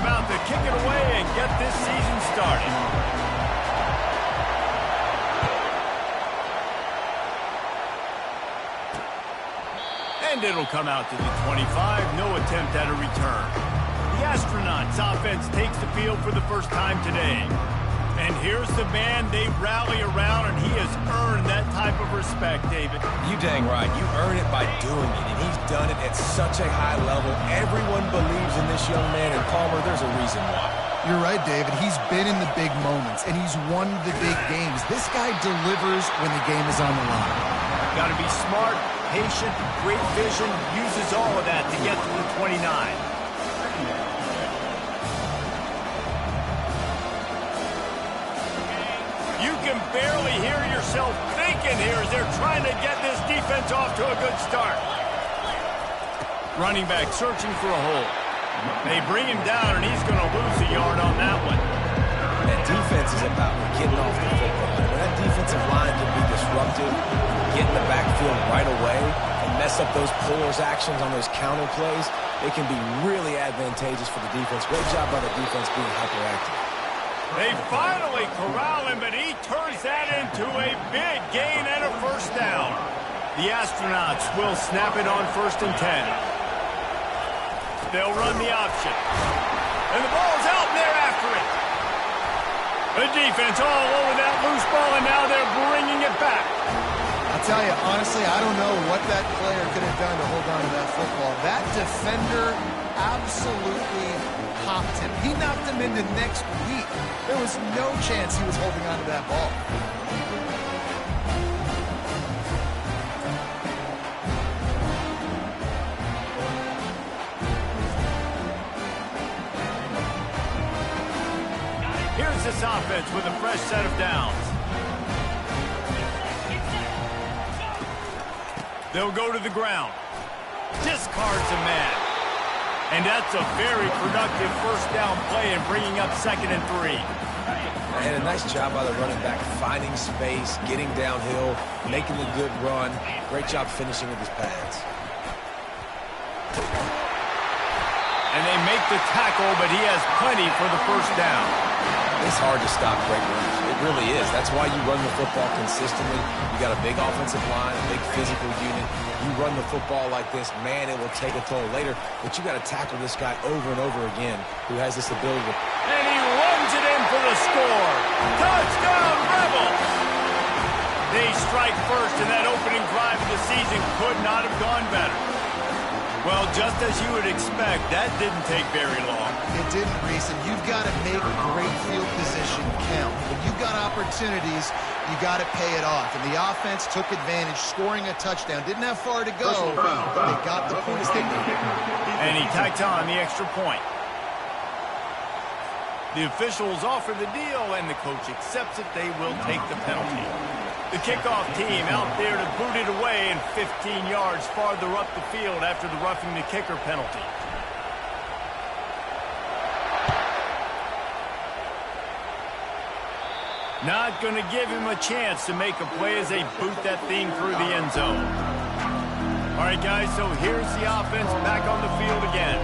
about to kick it away and get this season started. And it'll come out to the 25. No attempt at a return. The Astronauts offense takes the field for the first time today. And here's the man they rally around, and he has earned that type of respect, David. You dang right. You earn it by doing it, and he's done it at such a high level. Everyone believes in this young man, and Palmer, there's a reason why. You're right, David. He's been in the big moments, and he's won the big games. This guy delivers when the game is on the line. Got to be smart, patient, great vision, uses all of that to get to the 29. You can barely hear yourself thinking here as they're trying to get this defense off to a good start. Running back searching for a hole. They bring him down, and he's going to lose a yard on that one. That defense is about getting off the football. When that defensive line can be disruptive, get in the backfield right away, and mess up those pullers' actions on those counter plays, it can be really advantageous for the defense. Great job by the defense being hyperactive. They finally corral him, but he turns that into a big gain and a first down. The Astronauts will snap it on 1st and 10. They'll run the option. And the ball's out, and they're after it. The defense all over that loose ball, and now they're bringing it back. I'll tell you, honestly, I don't know what that player could have done to hold on to that football. That defender absolutely popped him. He knocked him into next week. There was no chance he was holding on to that ball. Here's this offense with a fresh set of downs. They'll go to the ground. Discards a man. And that's a very productive first down play and bringing up 2nd and 3. And a nice job by the running back, finding space, getting downhill, making a good run. Great job finishing with his pads. And they make the tackle, but he has plenty for the first down. It's hard to stop great runners. It really is. That's why you run the football consistently. You got a big offensive line, a big physical unit. You run the football like this, man, it will take a toll later. But you got to tackle this guy over and over again who has this ability to... And he runs it in for the score. Touchdown, Rebels! They strike first, and that opening drive of the season could not have gone better. Well, just as you would expect, that didn't take very long. It didn't, Reese, and you've got to make great field position count. When you've got opportunities, you got to pay it off. And the offense took advantage, scoring a touchdown. Didn't have far to go, but they got the points they needed. And he tacked on the extra point. The officials offer the deal, and the coach accepts it. They will take the penalty. The kickoff team out there to boot it away and 15 yards farther up the field after the roughing the kicker penalty. Not going to give him a chance to make a play as they boot that thing through the end zone. All right, guys, so here's the offense back on the field again.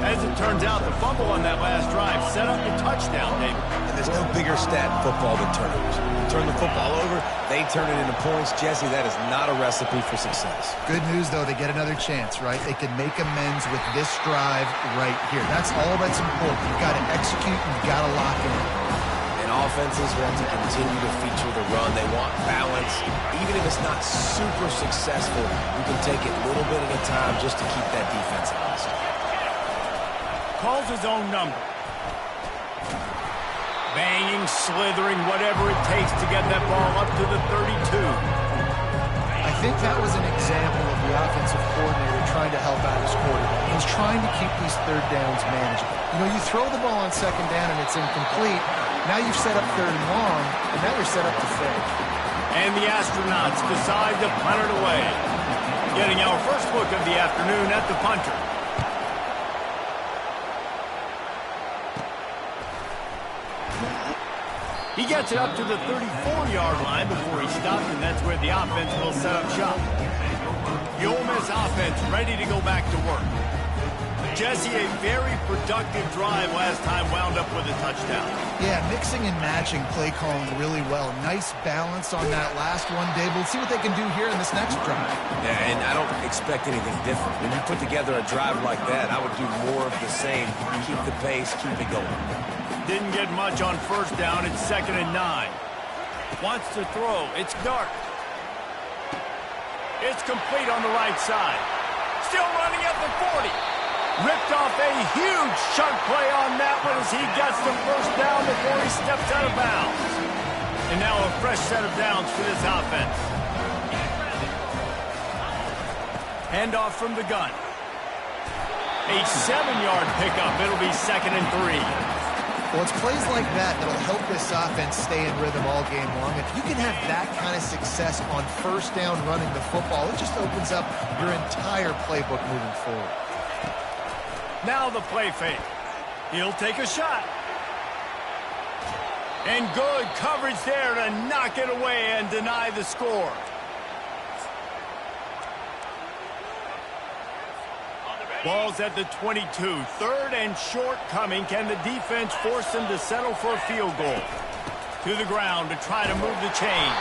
As it turns out, the fumble on that last drive set up the touchdown, David. And there's no bigger stat in football than turnovers. You turn the football over, they turn it into points. Jesse, that is not a recipe for success. Good news, though, they get another chance, right? They can make amends with this drive right here. That's all that's important. You've got to execute and you've got to lock in. And offenses want to continue to feature the run. They want balance. Even if it's not super successful, you can take it a little bit at a time just to keep that defense honest. Calls his own number. Banging, slithering, whatever it takes to get that ball up to the 32. I think that was an example of the offensive coordinator trying to help out his quarterback. He's trying to keep these third downs manageable. You know, you throw the ball on 2nd down and it's incomplete. Now you've set up 3rd and long, and now you're set up to fail. And the Astronauts decide to punt it away. Getting our first look of the afternoon at the punter. He gets it up to the 34-yard line before he stops, and that's where the offense will set up shop. The Ole Miss offense ready to go back to work. Jesse, a very productive drive last time wound up with a touchdown. Yeah, mixing and matching play calling really well. Nice balance on that last one, Dave. We'll see what they can do here in this next drive. Yeah, and I don't expect anything different. When you put together a drive like that, I would do more of the same. Keep the pace, keep it going. Didn't get much on first down. It's 2nd and 9. Wants to throw. It's Dark. It's complete on the right side. Still running at the 40. Ripped off a huge chunk play on that one as he gets the first down before he steps out of bounds. And now a fresh set of downs for this offense. Handoff from the gun. A 7-yard pickup. It'll be 2nd and 3. Well, it's plays like that that'll help this offense stay in rhythm all game long. If you can have that kind of success on first down running the football, it just opens up your entire playbook moving forward. Now the play fake. He'll take a shot. And good coverage there to knock it away and deny the score. Ball's at the 22. 3rd and short coming. Can the defense force them to settle for a field goal? To the ground to try to move the chains.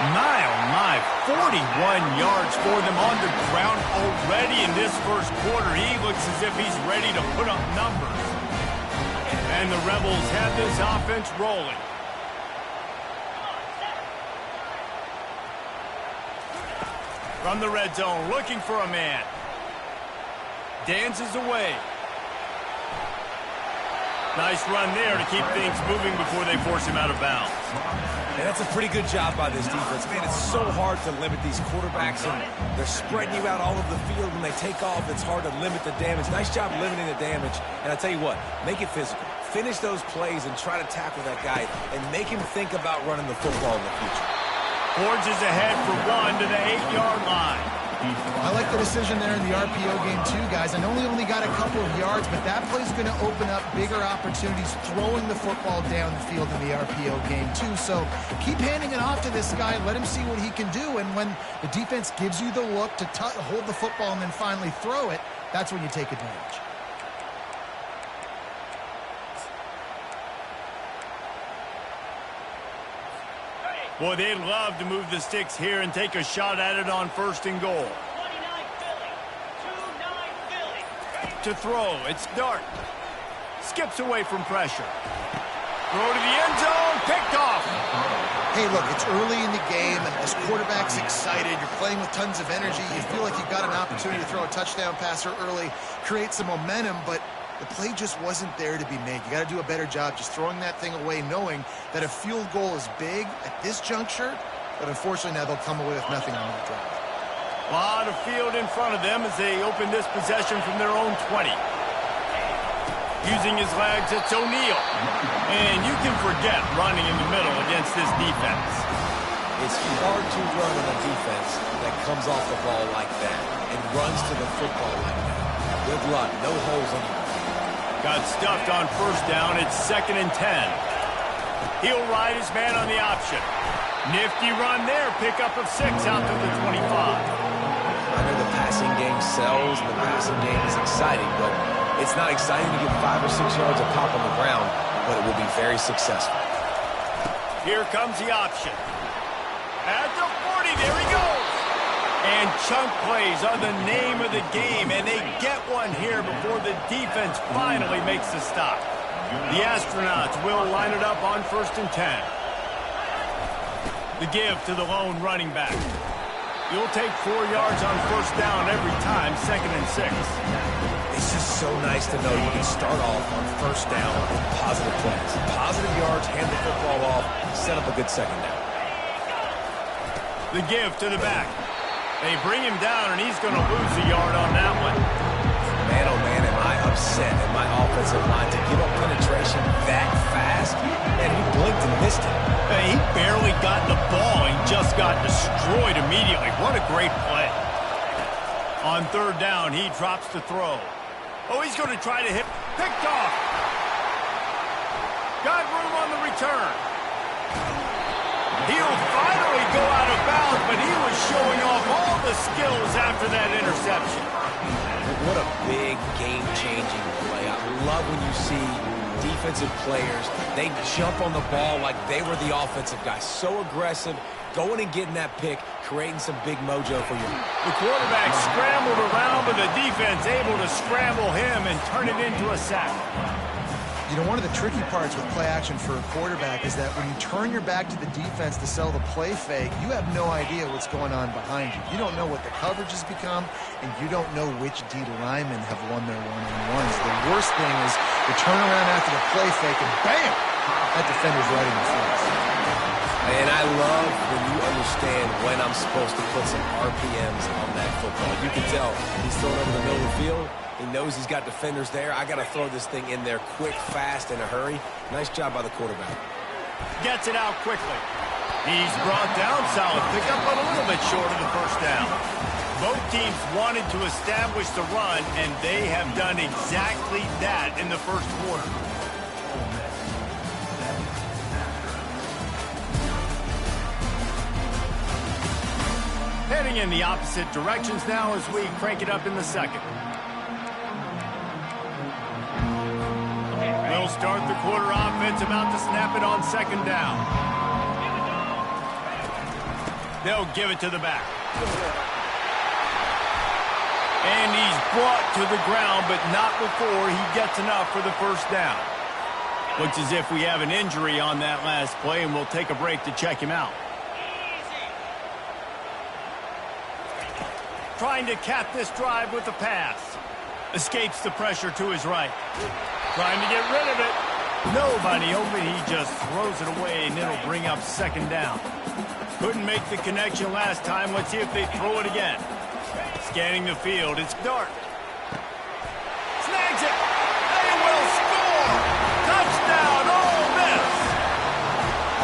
My, oh my, 41 yards for them on the ground already in this first quarter. He looks as if he's ready to put up numbers. And the Rebels have this offense rolling. From the red zone, looking for a man. Dances away. Nice run there to keep things moving before they force him out of bounds. And that's a pretty good job by this defense. Man, it's so hard to limit these quarterbacks, and they're spreading you out all over the field. When they take off, it's hard to limit the damage. Nice job limiting the damage. And I tell you what, make it physical. Finish those plays and try to tackle that guy and make him think about running the football in the future. Forges ahead for 1 to the 8-yard line. I like the decision there in the RPO game too, guys. I know he only got a couple of yards, but that play's going to open up bigger opportunities throwing the football down the field in the RPO game too. So keep handing it off to this guy. Let him see what he can do. And when the defense gives you the look to hold the football and then finally throw it, that's when you take advantage. Boy, they'd love to move the sticks here and take a shot at it on 1st and goal. 29 Philly. 2-9 Philly. To throw, it's Dark. Skips away from pressure. Throw to the end zone, picked off. Hey, look, it's early in the game, and this quarterback's excited. You're playing with tons of energy. You feel like you've got an opportunity to throw a touchdown passer early, create some momentum, but the play just wasn't there to be made. You got to do a better job just throwing that thing away, knowing that a field goal is big at this juncture, but unfortunately now they'll come away with nothing on that drive. A lot of field in front of them as they open this possession from their own 20. Using his legs, it's O'Neal. And you can forget running in the middle against this defense. It's hard to run on a defense that comes off the ball like that and runs to the football like that. Good luck. No holes anywhere. Got stuffed on first down. It's 2nd and 10. He'll ride his man on the option. Nifty run there. Pickup of 6 out to the 25. I know the passing game sells and the passing game is exciting, but it's not exciting to get 5 or 6 yards of pop on the ground, but it will be very successful. Here comes the option. At the 40, there he goes. And chunk plays are the name of the game, and they get one here before the defense finally makes the stop. The Astronauts will line it up on 1st and 10. The give to the lone running back. You'll take 4 yards on first down every time, 2nd and 6. It's just so nice to know you can start off on first down with positive plays. Positive yards, hand the football off, set up a good second down. The give to the back. They bring him down, and he's going to lose a yard on that one. Man, oh man, am I upset at my offensive line to give up penetration that fast? Man, he blinked and missed it. Hey, he barely got the ball. He just got destroyed immediately. What a great play. On 3rd down, he drops the throw. Oh, he's going to try to hit. Picked off. Got room on the return. He'll finally go out of bounds, but he was showing off all the skills after that interception. What a big game-changing play. I love when you see defensive players, they jump on the ball like they were the offensive guy. So aggressive, going and getting that pick, creating some big mojo for you. The quarterback scrambled around, but the defense able to scramble him and turn it into a sack. You know, one of the tricky parts with play action for a quarterback is that when you turn your back to the defense to sell the play fake, you have no idea what's going on behind you. You don't know what the coverage has become, and you don't know which D linemen have won their one-on-ones. The worst thing is you turn around after the play fake, and bam! That defender's right in your face. And I love when you understand when I'm supposed to put some RPMs on that football. You can tell he's throwing over the middle of the field. He knows he's got defenders there. I got to throw this thing in there quick, fast, in a hurry. Nice job by the quarterback. Gets it out quickly. He's brought down, solid pickup, but a little bit short of the first down. Both teams wanted to establish the run, and they have done exactly that in the first quarter. Heading in the opposite directions now as we crank it up in the second. They'll start the quarter offense, about to snap it on second down. They'll give it to the back. And he's brought to the ground, but not before he gets enough for the first down. Looks as if we have an injury on that last play, and we'll take a break to check him out. Trying to cap this drive with a pass. Escapes the pressure to his right. Trying to get rid of it. Nobody open. He just throws it away, and it'll bring up second down. Couldn't make the connection last time. Let's see if they throw it again. Scanning the field. It's Dart. Snags it. They will score. Touchdown, Ole Miss.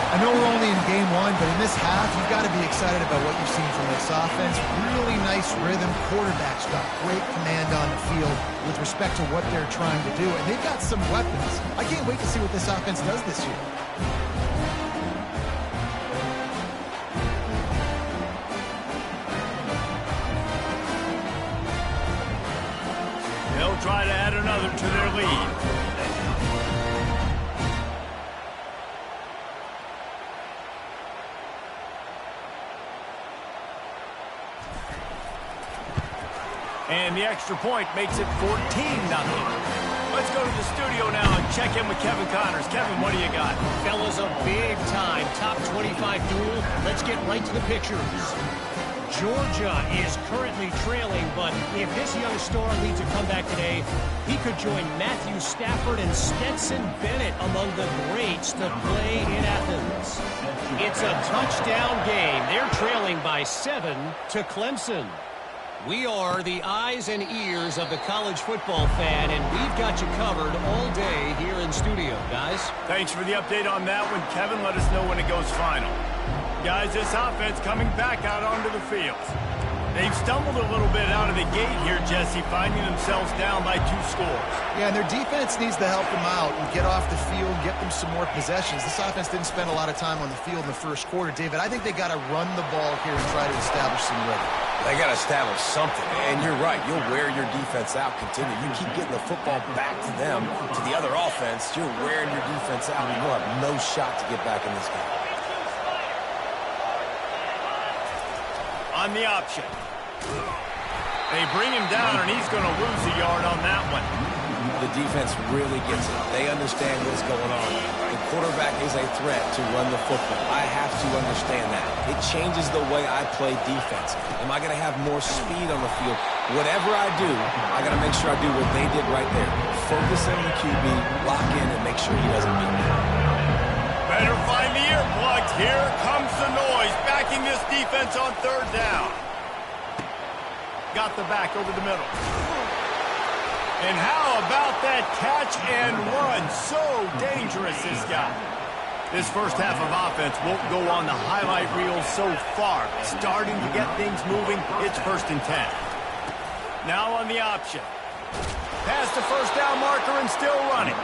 I know we're only in game one, but in this half, you've got to be excited about what you've seen from this offense. Really nice rhythm. Quarterback's got great command on the field with respect to what they're trying to do. And they've got some weapons. I can't wait to see what this offense does this year. They'll try to add another to their lead. And the extra point makes it 14-0. Let's go to the studio now and check in with Kevin Connors. Kevin, what do you got? Fellas, a big-time top 25 duel. Let's get right to the pictures. Georgia is currently trailing, but if this young star leads a comeback today, he could join Matthew Stafford and Stetson Bennett among the greats to play in Athens. It's a touchdown game. They're trailing by 7 to Clemson. We are the eyes and ears of the college football fan, and we've got you covered all day here in studio, guys. Thanks for the update on that one, Kevin. Let us know when it goes final. Guys, this offense coming back out onto the field. They've stumbled a little bit out of the gate here, Jesse, finding themselves down by 2 scores. Yeah, and their defense needs to help them out and get off the field, get them some more possessions. This offense didn't spend a lot of time on the field in the first quarter. David, I think they got to run the ball here and try to establish some rhythm. They got to establish something, and you're right. You'll wear your defense out, continue. You keep getting the football back to them, to the other offense, you're wearing your defense out, and you'll have no shot to get back in this game. On the option. They bring him down, and he's going to lose a yard on that one. The defense really gets it. They understand what's going on. The quarterback is a threat to run the football. I have to understand that. It changes the way I play defense. Am I going to have more speed on the field? Whatever I do, I got to make sure I do what they did right there. Focus on the QB, lock in, and make sure he doesn't beat me. Better find the earplugs. Here comes the noise, backing this defense on third down. Got the back over the middle. And how about that catch and run? So dangerous, this guy. This first half of offense won't go on the highlight reel so far. Starting to get things moving. It's 1st and 10. Now on the option. Past the first down marker and still running.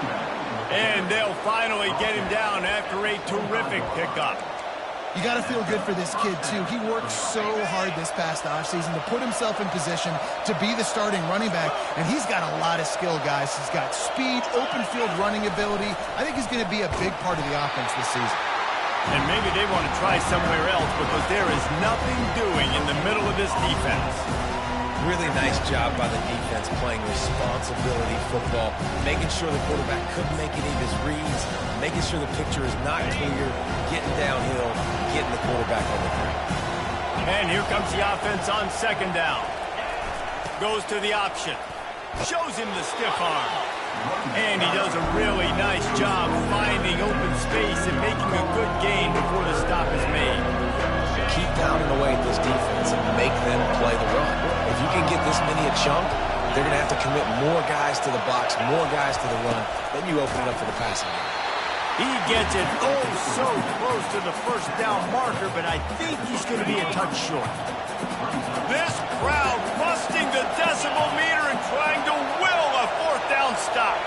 And they'll finally get him down after a terrific pickup. You got to feel good for this kid, too. He worked so hard this past offseason to put himself in position to be the starting running back, and he's got a lot of skill, guys. He's got speed, open field running ability. I think he's going to be a big part of the offense this season. And maybe they want to try somewhere else because there is nothing doing in the middle of this defense. Really nice job by the defense playing responsibility football, making sure the quarterback couldn't make any of his reads, making sure the picture is not clear, getting downhill, getting the quarterback on the ground. And here comes the offense on second down. Goes to the option. Shows him the stiff arm. And he does a really nice job finding open space and making a good gain before the stop is made. Keep pounding away at this defense and make them play the run. If you can get this many a chunk, they're going to have to commit more guys to the box, more guys to the run. Then you open it up for the passing game. He gets it oh so close to the first down marker, but I think he's going to be a touch short. This crowd busting the decibel meter and trying to will a fourth down stop.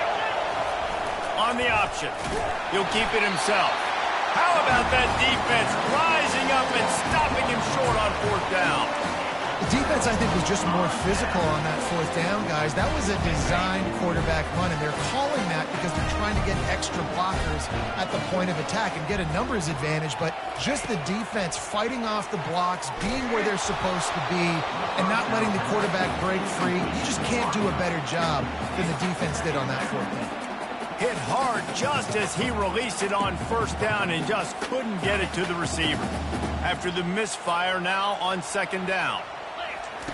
On the option, he'll keep it himself. How about that defense rising up and stopping him short on fourth down? The defense, I think, was just more physical on that fourth down, guys. That was a designed quarterback run, and they're calling that because they're trying to get extra blockers at the point of attack and get a numbers advantage, but just the defense fighting off the blocks, being where they're supposed to be, and not letting the quarterback break free. You just can't do a better job than the defense did on that fourth down. Hit hard just as he released it on first down and just couldn't get it to the receiver. After the misfire, now on second down.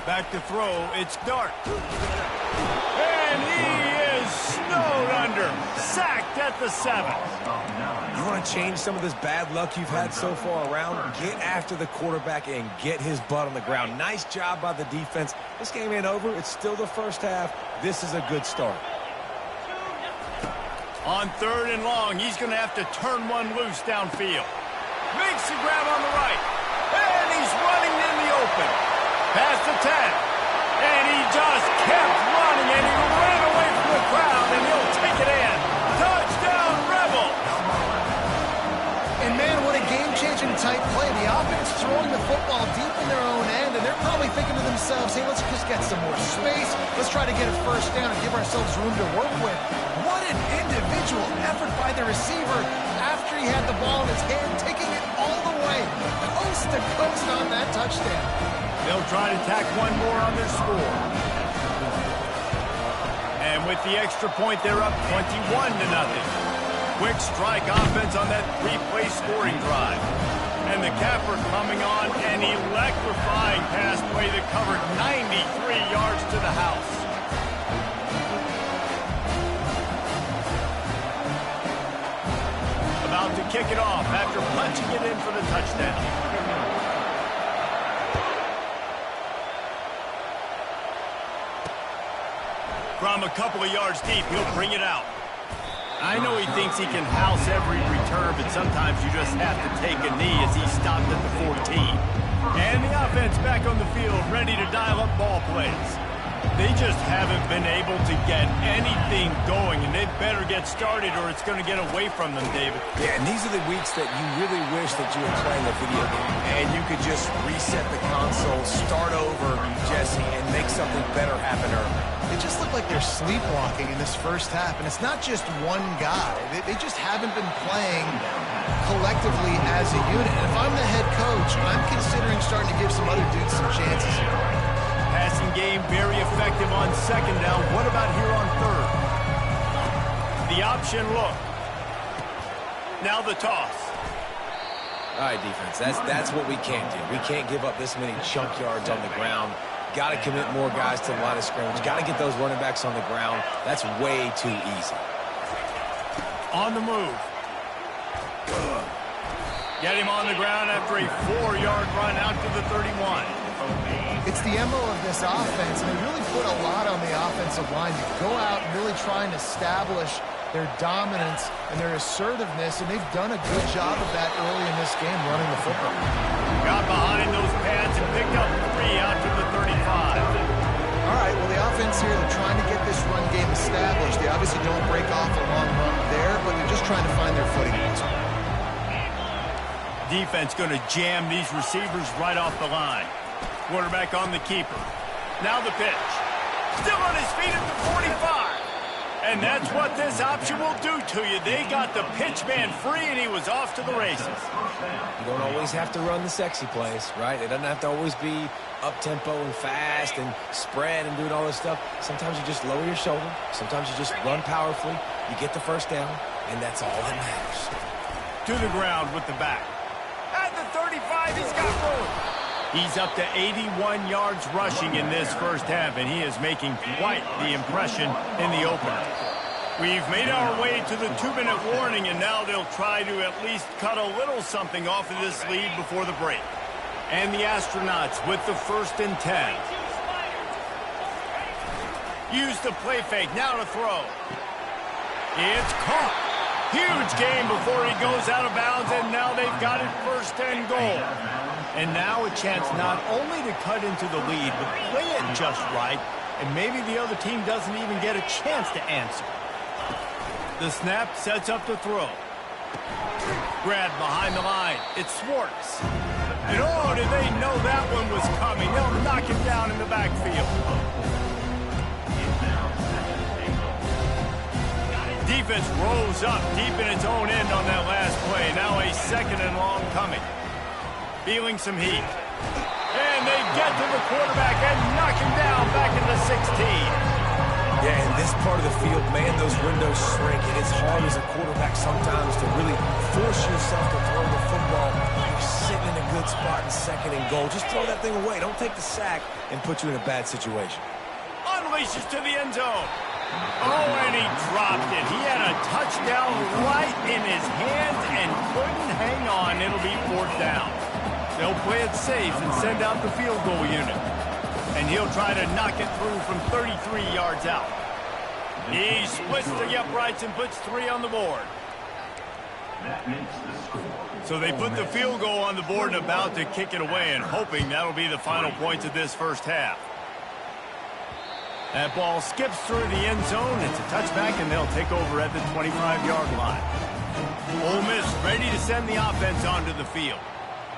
Back to throw, it's Dart. And he is snowed under. Sacked at the 7. You want to change some of this bad luck you've had so far around? Get after the quarterback and get his butt on the ground. Nice job by the defense. This game ain't over. It's still the first half. This is a good start. On third and long, he's going to have to turn one loose downfield. Makes the grab on the right. And he's running in the open. Past the 10. And he just kept running, and he ran away from the crowd, and he'll take it in. Touchdown, Rebels! And, man, what a game-changing type play. The offense throwing the football deep in their own end, and they're probably thinking to themselves, hey, let's just get some more space. Let's try to get a first down and give ourselves room to work with. What an individual effort by the receiver after he had the ball in his hand, taking it all the way, coast to coast on that touchdown. They'll try to tack one more on their score. And with the extra point, they're up 21-0. Quick strike offense on that three-play scoring drive. And the capper coming on, an electrifying pass play that covered 93 yards to the house. About to kick it off after punching it in for the touchdown. From a couple of yards deep, he'll bring it out. I know he thinks he can house every return, but sometimes you just have to take a knee as he stopped at the 14. And the offense back on the field, ready to dial up ball plays. They just haven't been able to get anything going, and they better get started or it's going to get away from them, David. Yeah, and these are the weeks that you really wish that you were playing a video game and you could just reset the console, start over, Jesse, and make something better happen early. It just looked like they're sleepwalking in this first half, and it's not just one guy. They just haven't been playing collectively as a unit. And if I'm the head coach, I'm considering starting to give some other dudes some chances here. Passing game very effective on second down. What about here on third? The option look. Now the toss. All right, defense, that's what we can't do. We can't give up this many chunk yards on the ground. Got to commit more guys to the line of scrimmage. Got to get those running backs on the ground. That's way too easy. On the move. Get him on the ground after a 4-yard run out to the 31. It's the MO of this offense, and they really put a lot on the offensive line to go out and really try and establish their dominance and their assertiveness, and they've done a good job of that early in this game running the football. Got behind those pads and picked up 3 out to the 35. All right, well, the offense here, they're trying to get this run game established. They obviously don't break off a long run there, but they're just trying to find their footing in this one. defense going to jam these receivers right off the line. Quarterback on the keeper. Now the pitch. Still on his feet at the 45. And that's what this option will do to you. They got the pitch man free, and he was off to the races. You don't always have to run the sexy plays, right? It doesn't have to always be up-tempo and fast and spread and doing all this stuff. Sometimes you just lower your shoulder. Sometimes you just run powerfully. You get the first down, and that's all that matters. To the ground with the back. At the 35, he's got room. He's up to 81 yards rushing in this first half, and he is making quite the impression in the opener. We've made our way to the 2-minute warning, and now they'll try to at least cut a little something off of this lead before the break. And the Astronauts with the 1st and 10. Use the play fake, now to throw. It's caught. Huge gain before he goes out of bounds, and now they've got it 1st and goal. And now a chance not only to cut into the lead, but play it just right, and maybe the other team doesn't even get a chance to answer. The snap sets up the throw. Grabbed behind the line. It's Swartz. And oh, did they know that one was coming? They'll knock it down in the backfield. Defense rolls up deep in its own end on that last play. Now a 2nd and long coming. Feeling some heat. And they get to the quarterback and knock him down back in the 16. Yeah, in this part of the field, man, those windows shrink, and it's hard as a quarterback sometimes to really force yourself to throw the football. You're sitting in a good spot in 2nd and goal. Just throw that thing away. Don't take the sack and put you in a bad situation. Unleashes to the end zone. Oh, and he dropped it. He had a touchdown right in his hands and couldn't hang on. It'll be 4th down. They'll play it safe and send out the field goal unit. And he'll try to knock it through from 33 yards out. He splits the uprights and puts 3 on the board. So they put the field goal on the board and about to kick it away, and hoping that'll be the final points of this first half. That ball skips through the end zone. It's a touchback, and they'll take over at the 25-yard line. Ole Miss ready to send the offense onto the field.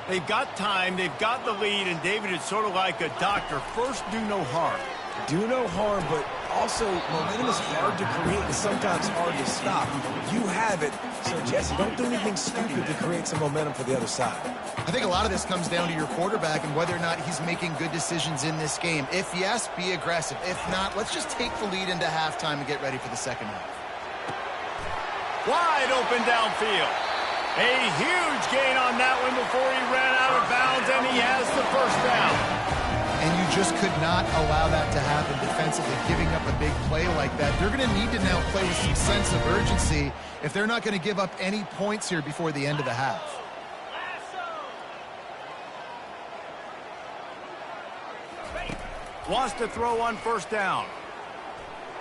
They've got time, they've got the lead, and David, it's sort of like a doctor. First, do no harm. Do no harm, but also momentum is hard to create and sometimes hard to stop. You have it, so Jesse, don't do anything stupid to create some momentum for the other side. I think a lot of this comes down to your quarterback and whether or not he's making good decisions in this game. If yes, be aggressive. If not, let's just take the lead into halftime and get ready for the second half. Wide open downfield. A huge gain on that one before he ran out of bounds, and he has the 1st down. And you just could not allow that to happen defensively, giving up a big play like that. They're going to need to now play with some sense of urgency if they're not going to give up any points here before the end of the half. Wants to throw on 1st down.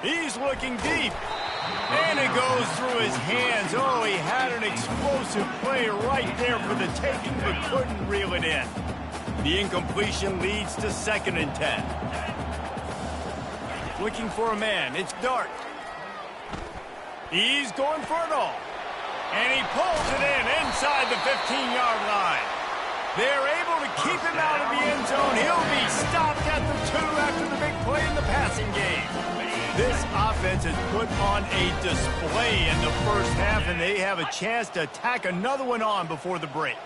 He's looking deep. And it goes through his hands. Oh, he had an explosive play right there for the taking, but couldn't reel it in. The incompletion leads to 2nd and 10. Looking for a man. It's Dart. He's going for it all. And he pulls it in inside the 15-yard line. They're able to keep him out of the end zone. He'll be stopped at the 2 after the big play in the passing game. This offense has put on a display in the first half, and they have a chance to tack another one on before the break.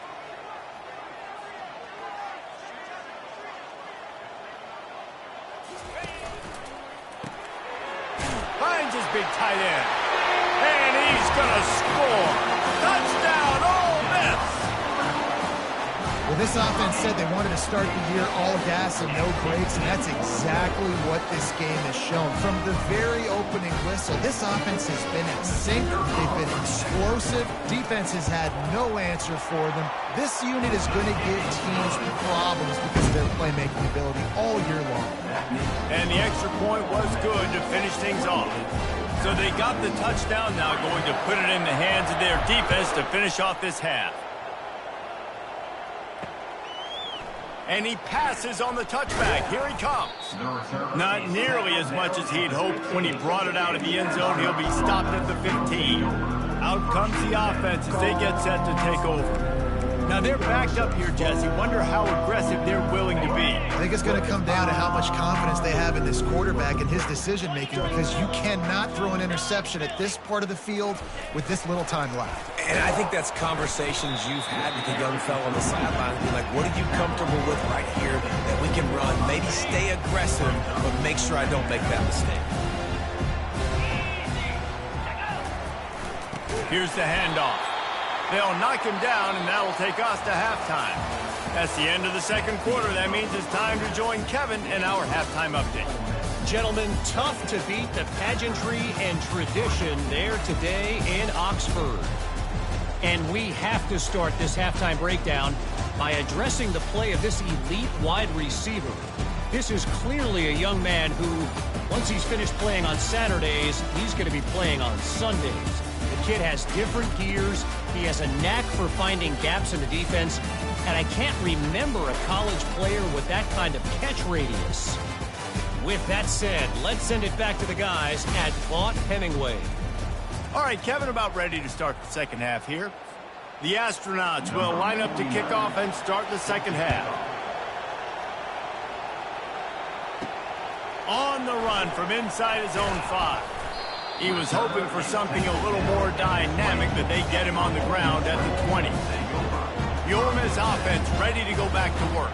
Finds his big tight end. And he's going to score. Touchdown, Ole Miss! Well, this offense said they wanted to start the year all gas and no brakes, and that's exactly what this game has shown. From the very opening whistle, this offense has been in sync. They've been explosive. Defense has had no answer for them. This unit is going to give teams problems because of their playmaking ability all year long. And the extra point was good to finish things off. So they got the touchdown, now going to put it in the hands of their defense to finish off this half. And he passes on the touchback. Here he comes. Not nearly as much as he'd hoped when he brought it out of the end zone. He'll be stopped at the 15. Out comes the offense as they get set to take over. Now they're backed up here, Jesse. Wonder how aggressive they're willing to be. I think it's going to come down to how much confidence they have in this quarterback and his decision-making, because you cannot throw an interception at this part of the field with this little time left. And I think that's conversations you've had with the young fellow on the sideline. Be like, what are you comfortable with right here that we can run? Maybe stay aggressive, but make sure I don't make that mistake. Here's the handoff. They'll knock him down, and that will take us to halftime. That's the end of the second quarter. That means it's time to join Kevin in our halftime update. Gentlemen, tough to beat the pageantry and tradition there today in Oxford. And we have to start this halftime breakdown by addressing the play of this elite wide receiver. This is clearly a young man who, once he's finished playing on Saturdays, he's going to be playing on Sundays. The kid has different gears. He has a knack for finding gaps in the defense. And I can't remember a college player with that kind of catch radius. With that said, let's send it back to the guys at Vaught Hemingway. All right, Kevin, about ready to start the second half here. The Astronauts will line up to kick off and start the second half. On the run from inside his own 5. He was hoping for something a little more dynamic, but they get him on the ground at the 20. The Ole Miss offense ready to go back to work.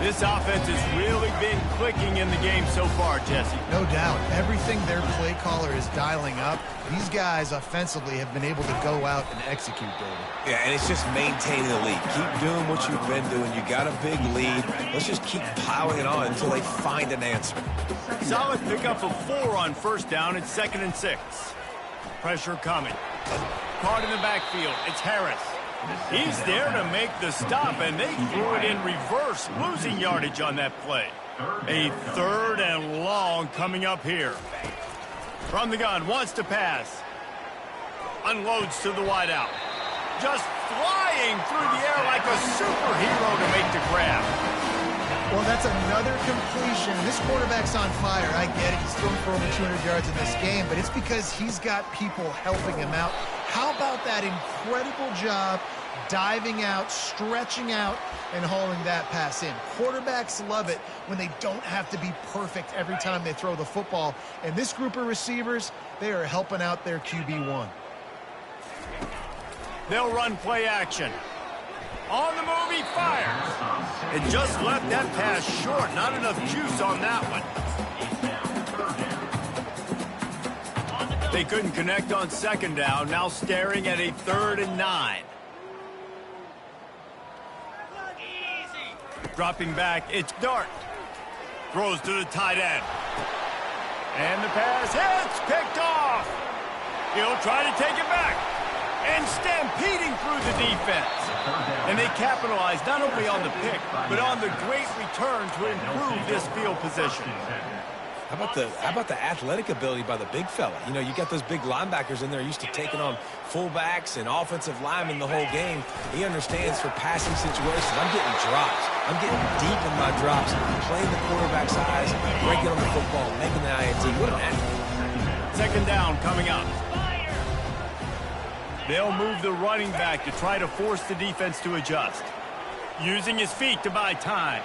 This offense has really been clicking in the game so far, Jesse. No doubt. Everything their play caller is dialing up, these guys offensively have been able to go out and execute, David. Yeah, and it's just maintaining the lead. Keep doing what you've been doing. You got a big lead. Let's just keep piling it on until they find an answer. Solid pickup of 4 on first down. It's 2nd and 6. Pressure coming. Caught in the backfield. It's Harris. He's there to make the stop, and they threw it in reverse, losing yardage on that play. A 3rd and long coming up here. From the gun, wants to pass. Unloads to the wideout. Just flying through the air like a superhero to make the grab. Well, that's another completion. This quarterback's on fire. I get it. He's thrown for over 200 yards in this game, but it's because he's got people helping him out. How about that incredible job diving out, stretching out, and hauling that pass in? Quarterbacks love it when they don't have to be perfect every time they throw the football. And this group of receivers, they are helping out their QB1. They'll run play action. On the move, he fires. It just left that pass short. Not enough juice on that one. They couldn't connect on 2nd down. Now staring at a 3rd and 9. Dropping back, it's Dart. Throws to the tight end. And the pass hits, picked off. He'll try to take it back. And stampeding through the defense. And they capitalize not only on the pick, but on the great return to improve this field position. How about the athletic ability by the big fella? You know, you got those big linebackers in there used to taking on fullbacks and offensive linemen the whole game. He understands for passing situations. I'm getting drops. I'm getting deep in my drops, playing the quarterback's eyes, breaking on the football, making the INT. What an athlete. 2nd down coming up. They'll move the running back to try to force the defense to adjust. Using his feet to buy time.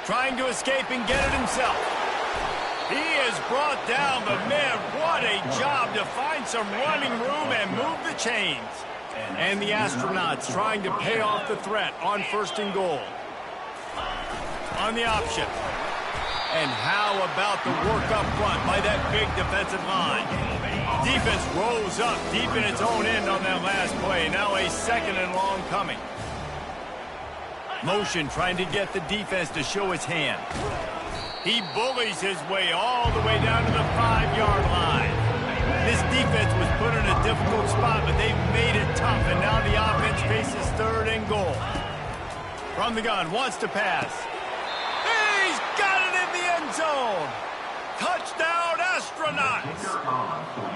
Trying to escape and get it himself. He is brought down, but man, what a job to find some running room and move the chains. And the Astronauts trying to pay off the threat on 1st and goal. On the option. And how about the work up front by that big defensive line? Defense rolls up deep in its own end on that last play. Now a 2nd and long coming. Motion trying to get the defense to show his hand. He bullies his way all the way down to the 5-yard line. This defense was put in a difficult spot, but they've made it tough, and now the offense faces 3rd and goal. From the gun, wants to pass. He's got it in the end zone. Touchdown, Astronauts.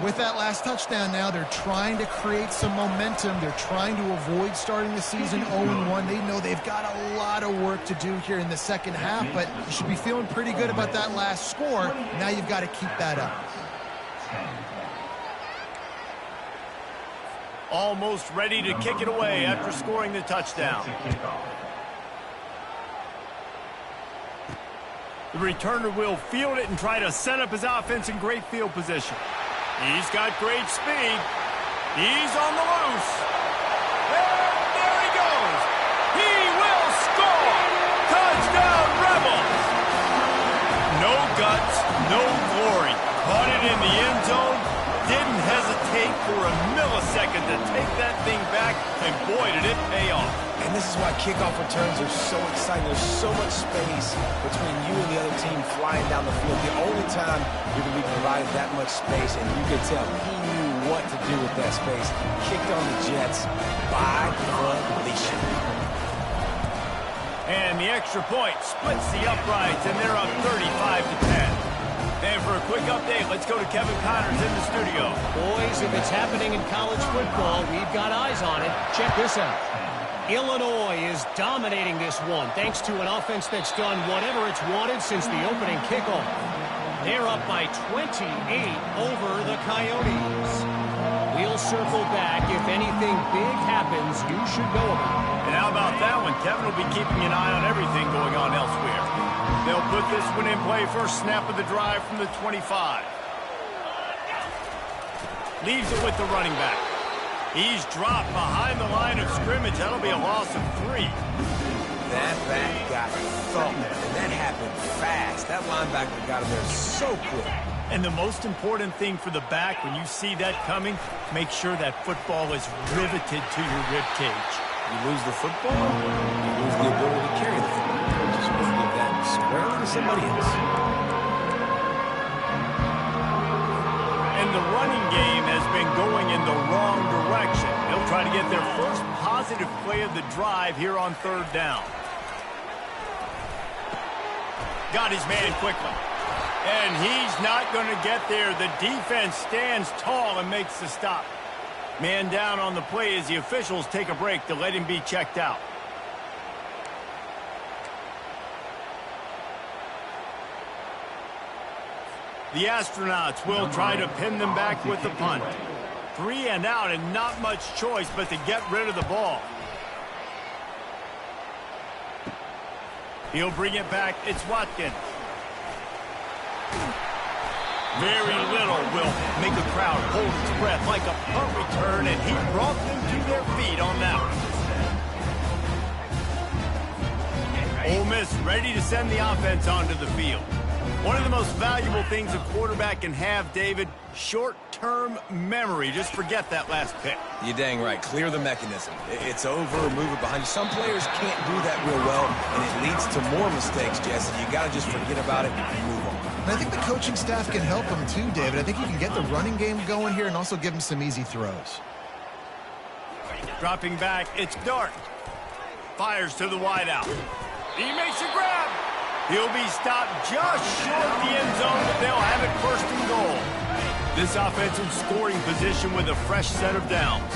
With that last touchdown now, they're trying to create some momentum. They're trying to avoid starting the season 0-1. They know they've got a lot of work to do here in the second half, but you should be feeling pretty good about that last score. Now you've got to keep that up. Almost ready to kick it away after scoring the touchdown. The returner will field it and try to set up his offense in great field position. He's got great speed. He's on the loose. And there he goes. He will score. Touchdown, Rebels. No guts, no glory. Caught it in the end zone. Didn't hesitate for a millisecond to take that thing back, and boy, did it pay off. And this is why kickoff returns are so exciting. There's so much space between you and the other team flying down the field. The only time you're going to be provided that much space, and you can tell he knew what to do with that space. Kicked on the Jets by completion. And the extra point splits the uprights, and they're up 35-10. And for a quick update, let's go to Kevin Connors in the studio. Boys, if it's happening in college football, we've got eyes on it. Check this out. Illinois is dominating this one thanks to an offense that's done whatever it's wanted since the opening kickoff. They're up by 28 over the Coyotes. We'll circle back. If anything big happens, you should know about it. And how about that one? Kevin will be keeping an eye on everything going on elsewhere. They'll put this one in play. First snap of the drive from the 25. Leaves it with the running back. He's dropped behind the line of scrimmage. That'll be a loss of 3. That back got thumped, and that happened fast. That linebacker got him there so quick. And the most important thing for the back, when you see that coming, make sure that football is riveted to your rib cage. You lose the football, you lose the ability to carry the football. Just want to give that squarely to somebody else. And the running game has been going in the wrong direction. They'll try to get their first positive play of the drive here on 3rd down. Got his man quickly. And he's not going to get there. The defense stands tall and makes the stop. Man down on the play as the officials take a break to let him be checked out. The Astronauts will try to pin them back with the punt. 3 and out and not much choice but to get rid of the ball. He'll bring it back. It's Watkins. Very little will make a crowd hold its breath like a punt return, and he brought them to their feet on that one. Ole Miss ready to send the offense onto the field. One of the most valuable things a quarterback can have, David, short-term memory. Just forget that last pick. You're dang right. Clear the mechanism. It's over, move it behind you. Some players can't do that real well, and it leads to more mistakes, Jesse. You got to just forget about it and move on. And I think the coaching staff can help him too, David. I think he can get the running game going here and also give him some easy throws. Dropping back, it's Dart. Fires to the wideout. He makes a grab. He'll be stopped just short of the end zone, but they'll have it 1st and goal. This offensive scoring position with a fresh set of downs.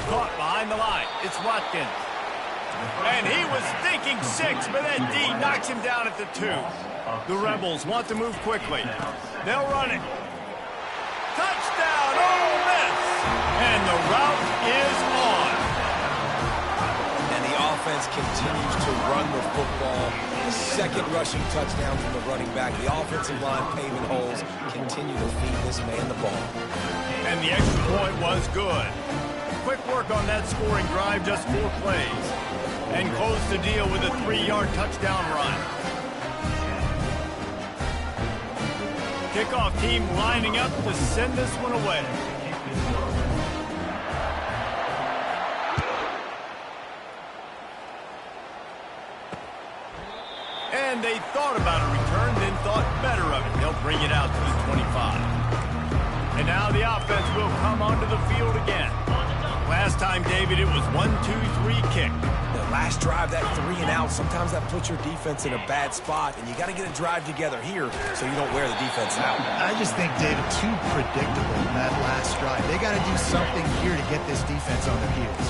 Caught behind the line. It's Watkins. And he was thinking 6, but that D knocks him down at the 2. The Rebels want to move quickly. They'll run it. Touchdown, Ole Miss! And the route is on. And the offense continues to run the football. The 2nd rushing touchdown from the running back. The offensive line paving holes. Continue to feed this man the ball. And the extra point was good. Quick work on that scoring drive, just 4 plays. And close the deal with a 3-yard touchdown run. Kickoff team lining up to send this one away. And they thought about a return, then thought better of it. They'll bring it out to the 25. And now the offense will come onto the field again. Last time, David, it was 1-2-3 kick. The last drive, that 3 and out, sometimes that puts your defense in a bad spot, and you got to get a drive together here so you don't wear the defense out. I just think, David, too predictable in that last drive. They got to do something here to get this defense on their heels.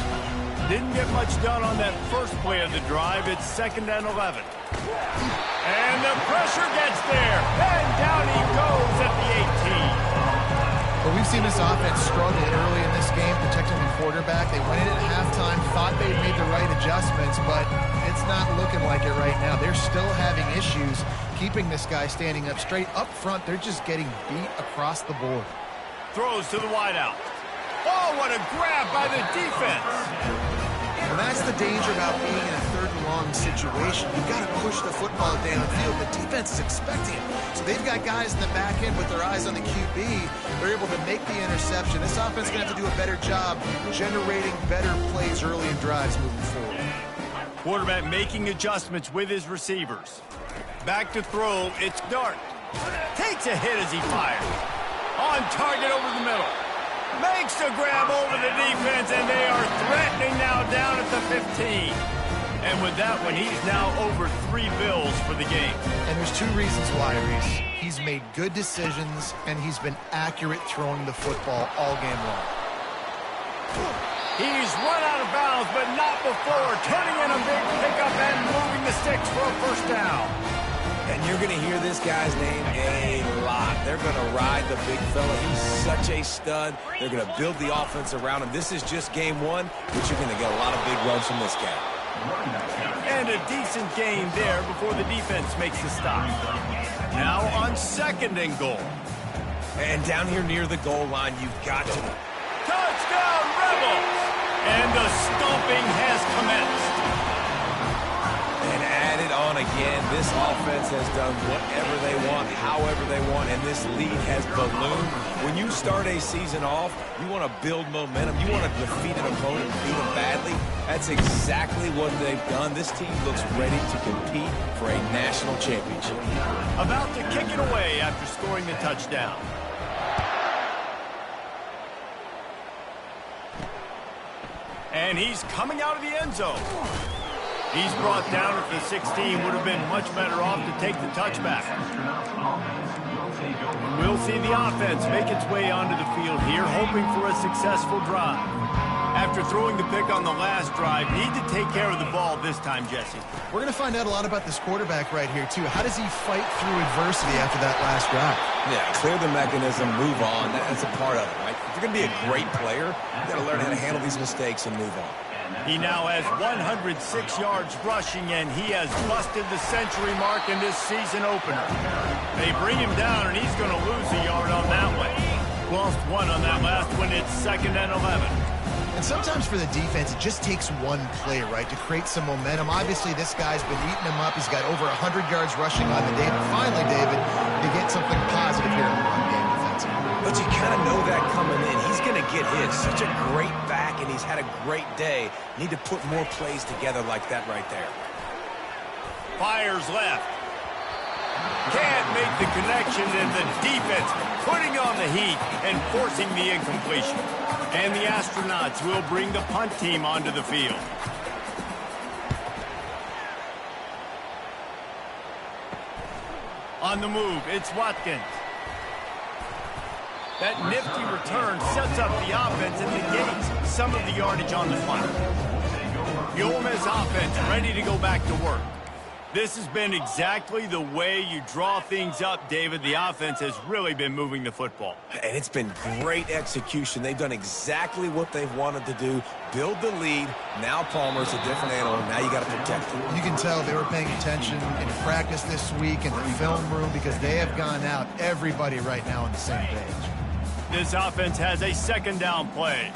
Didn't get much done on that first play of the drive. It's 2nd and 11. And the pressure gets there. And down he goes at the 18. seen this offense struggle early in this game protecting the quarterback. They went in at halftime, thought they'd made the right adjustments, but it's not looking like it right now. They're still having issues keeping this guy standing up straight. Up front, they're just getting beat across the board. Throws to the wideout. Oh, what a grab by the defense. And that's the danger about being in a third and long situation. You've got to push the football downfield. The defense is expecting it. So they've got guys in the back end with their eyes on the QB. They're able to make the interception. This offense is going to have to do a better job generating better plays early in drives moving forward. Quarterback making adjustments with his receivers. Back to throw. It's Dart. Takes a hit as he fires. On target over the middle. Makes the grab over the defense, and they are threatening now down at the 15. And with that one, he's now over 3 bills for the game. And there's 2 reasons why, Reese. He's made good decisions, and he's been accurate throwing the football all game long. He's run out of bounds, but not before. Turning in a big pickup and moving the sticks for a first down. And you're going to hear this guy's name a lot. They're going to ride the big fella. He's such a stud. They're going to build the offense around him. This is just game 1, but you're going to get a lot of big runs from this guy. And a decent gain there before the defense makes the stop. Now on 2nd and goal. And down here near the goal line, you've got to... Touchdown, Rebels! And the stomping has commenced. And added on again, this offense has done whatever they want, however they want, and this lead has ballooned. When you start a season off, you want to build momentum. You want to defeat an opponent, beat them badly. That's exactly what they've done. This team looks ready to compete for a national championship. About to kick it away after scoring the touchdown. And he's coming out of the end zone. He's brought down at the 16. Would have been much better off to take the touchback. We'll see the offense make its way onto the field here, hoping for a successful drive. After throwing the pick on the last drive, need to take care of the ball this time, Jesse. We're going to find out a lot about this quarterback right here, too. How does he fight through adversity after that last drive? Yeah, clear the mechanism, move on. That's a part of it, right? If you're going to be a great player, you've got to learn how to handle these mistakes and move on. He now has 106 yards rushing, and he has busted the century mark in this season opener. They bring him down, and he's going to lose a yard on that one. Lost 1 on that last one. It's 2nd and 11. And sometimes for the defense, it just takes one play, right, to create some momentum. Obviously, this guy's been eating him up. He's got over 100 yards rushing on the day. But finally, David, you get something positive here in the run game defensively. But you kind of know that coming in. He's going to get hit. Such a great back, and he's had a great day. Need to put more plays together like that right there. Fires left. Can't make the connection, and the defense putting on the heat and forcing the incompletion. And the Astronauts will bring the punt team onto the field. On the move, it's Watkins. That nifty return sets up the offense and negates some of the yardage on the punt. The Ole Miss offense ready to go back to work. This has been exactly the way you draw things up, David. The offense has really been moving the football. And it's been great execution. They've done exactly what they've wanted to do. Build the lead. Now Palmer's a different animal. Now you got to protect him. You can tell they were paying attention in practice this week in the film room because they have gone out, everybody right now on the same page. This offense has a 2nd down play.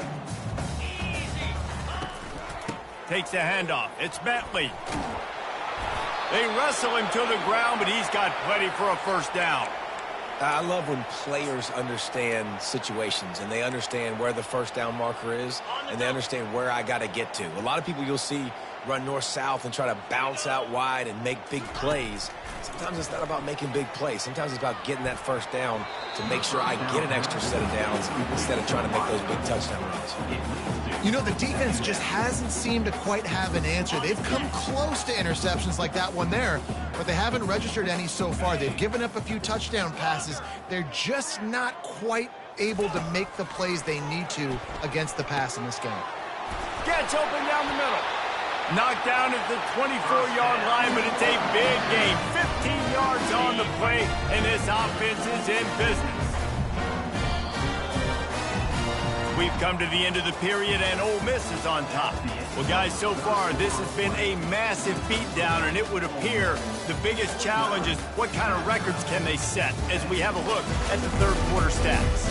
Takes the handoff. It's Bentley. They wrestle him to the ground, but he's got plenty for a first down. I love when players understand situations and they understand where the first down marker is and they understand where I got to get to. A lot of people you'll see run north-south and try to bounce out wide and make big plays. Sometimes it's not about making big plays. Sometimes it's about getting that first down to make sure I get an extra set of downs instead of trying to make those big touchdown runs. You know, the defense just hasn't seemed to quite have an answer. They've come close to interceptions like that one there, but they haven't registered any so far. They've given up a few touchdown passes. They're just not quite able to make the plays they need to against the pass in this game. Gets open down the middle. Knocked down at the 24-yard line, but it's a big game. 15 yards on the play, and this offense is in business. We've come to the end of the period, and Ole Miss is on top. Well, guys, so far, this has been a massive beatdown, and it would appear the biggest challenge is what kind of records can they set as we have a look at the third quarter stats.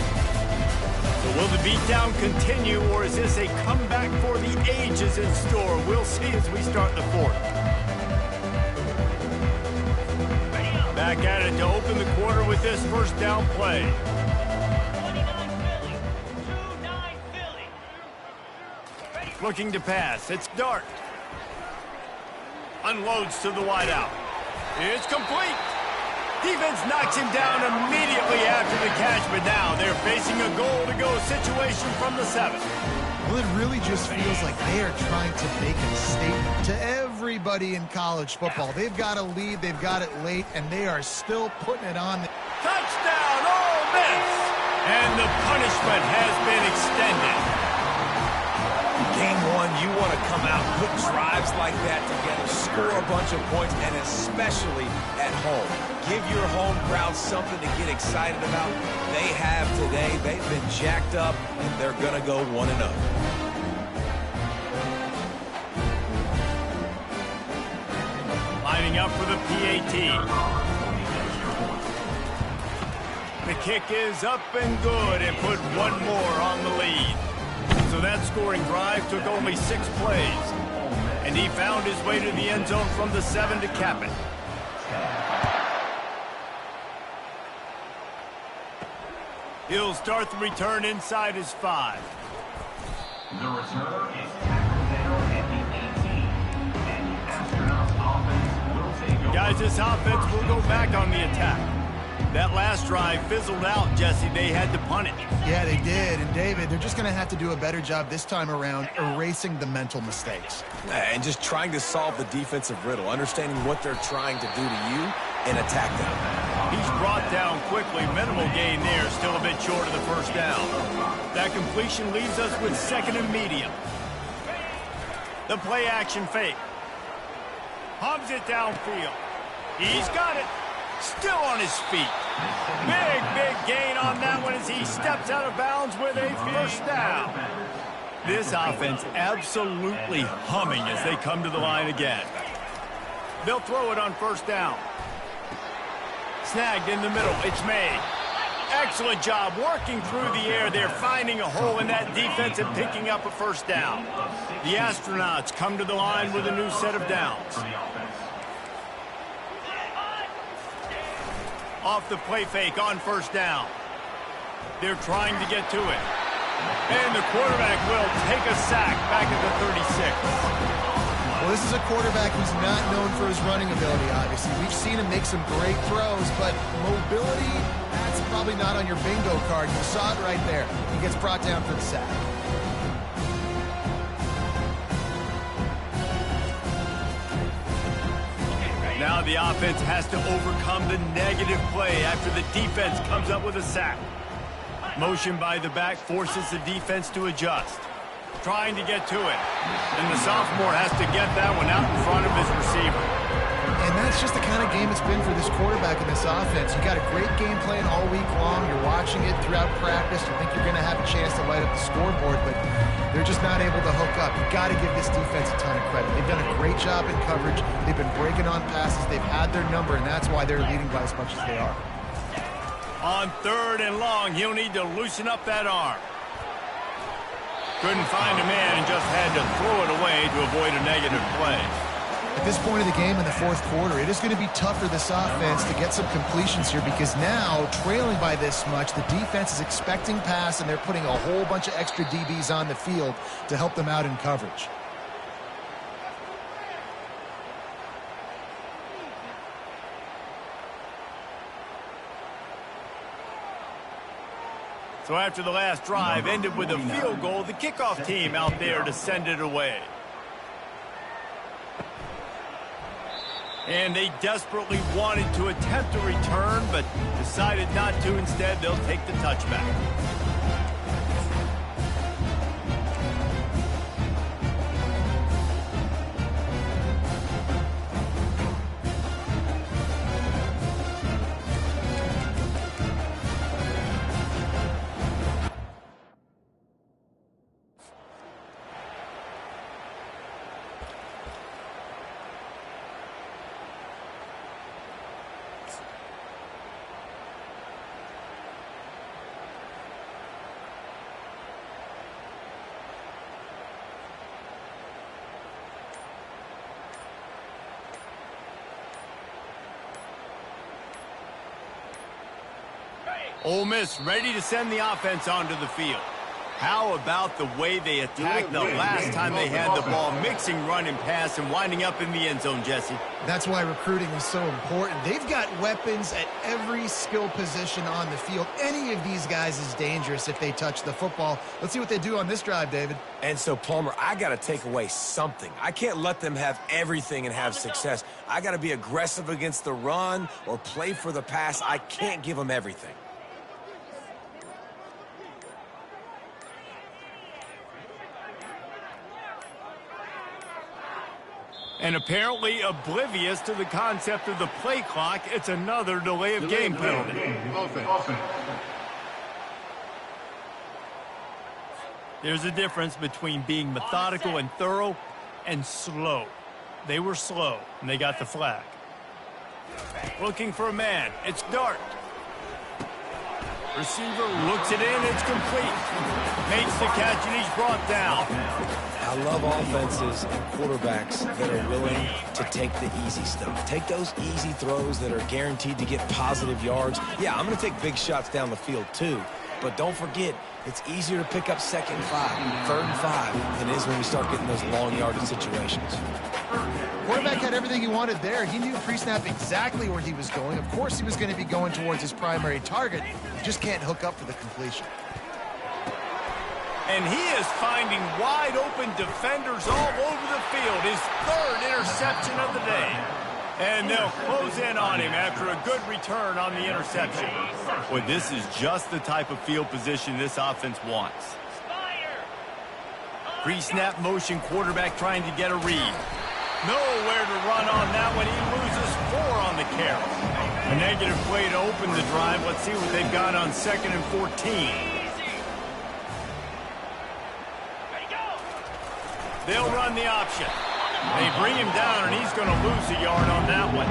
So will the beatdown continue, or is this a comeback for the ages in store? We'll see as we start the fourth. Back at it to open the quarter with this first down play. 29 Philly. Looking to pass. It's Dart. Unloads to the wideout. It's complete. Defense knocks him down immediately after the catch, but now they're facing a goal-to-go situation from the 7. Well, it really just feels like they are trying to make a statement to everybody in college football. They've got a lead, they've got it late, and they are still putting it on. Touchdown, Ole Miss! And the punishment has been extended. Game one, you want to come out, put drives like that together, score a bunch of points, and especially at home. Give your home crowd something to get excited about. They have today. They've been jacked up, and they're going to go 1-0. Lining up for the PAT. The kick is up and good and put one more on the lead. So that scoring drive took only 6 plays. And he found his way to the end zone from the 7 to cap it. He'll start the return inside his 5. The returner is tackled down at the 18. And the Astronauts offense will take over. Guys, this offense will go back on the attack. That last drive fizzled out, Jesse. They had to punt it. Yeah, they did. And, David, they're just going to have to do a better job this time around erasing the mental mistakes. And just trying to solve the defensive riddle, understanding what they're trying to do to you and attack them. He's brought down quickly. Minimal gain there. Still a bit short of the first down. That completion leaves us with 2nd and medium. The play action fake. Hubs it downfield. He's got it. Still on his feet. Big gain on that one as he steps out of bounds with a first down. This offense absolutely humming as they come to the line again. They'll throw it on first down. Snagged in the middle. It's made. Excellent job working through the air. They're finding a hole in that defense and picking up a first down. The Astronauts come to the line with a new set of downs. Off the play fake on first down. They're trying to get to it. And the quarterback will take a sack back at the 36. Well, this is a quarterback who's not known for his running ability, obviously. We've seen him make some great throws, but mobility, that's probably not on your bingo card. You saw it right there. He gets brought down for the sack. Now the offense has to overcome the negative play after the defense comes up with a sack. Motion by the back forces the defense to adjust. Trying to get to it. And the sophomore has to get that one out in front of his receiver. And that's just the kind of game it's been for this quarterback in this offense. You got a great game plan all week long. You're watching it throughout practice. You think you're going to have a chance to light up the scoreboard, but they're just not able to hook up. You got to give this defense a ton of credit. They've done a great job in coverage. They've been breaking on passes. They've had their number, and that's why they're leading by as much as they are. On 3rd and long, he'll need to loosen up that arm. Couldn't find a man and just had to throw it away to avoid a negative play. At this point of the game in the 4th quarter, it is going to be tough for this offense to get some completions here because now, trailing by this much, the defense is expecting pass, and they're putting a whole bunch of extra DBs on the field to help them out in coverage. So after the last drive ended with a field goal, the kickoff team out there to send it away. And they desperately wanted to attempt a return, but decided not to. Instead, they'll take the touchback. Ole Miss ready to send the offense onto the field. How about the way they attacked the last time they had the ball, mixing run and pass and winding up in the end zone, Jesse? That's why recruiting is so important. They've got weapons at every skill position on the field. Any of these guys is dangerous if they touch the football. Let's see what they do on this drive, David. And so, Palmer, I got to take away something. I can't let them have everything and have success. I got to be aggressive against the run or play for the pass. I can't give them everything. And apparently oblivious to the concept of the play clock, it's another delay of game penalty. There's a difference between being methodical and thorough and slow. They were slow, and they got the flag. Looking for a man. It's Dart. Receiver looks it in. It's complete. Makes the catch, and he's brought down. I love offenses and quarterbacks that are willing to take the easy stuff. Take those easy throws that are guaranteed to get positive yards. Yeah, I'm going to take big shots down the field too. But don't forget, it's easier to pick up 2nd and 5, 3rd and 5 than it is when we start getting those long yardage situations. Quarterback had everything he wanted there. He knew pre-snap exactly where he was going. Of course he was going to be going towards his primary target. He just can't hook up for the completion. And he is finding wide open defenders all over the field. His 3rd interception of the day. And they'll close in on him after a good return on the interception. Boy, this is just the type of field position this offense wants. Pre-snap motion, quarterback trying to get a read. Nowhere to run on that one. He loses 4 on the carry. A negative play to open the drive. Let's see what they've got on 2nd and 14. They'll run the option. They bring him down, and he's going to lose a yard on that one.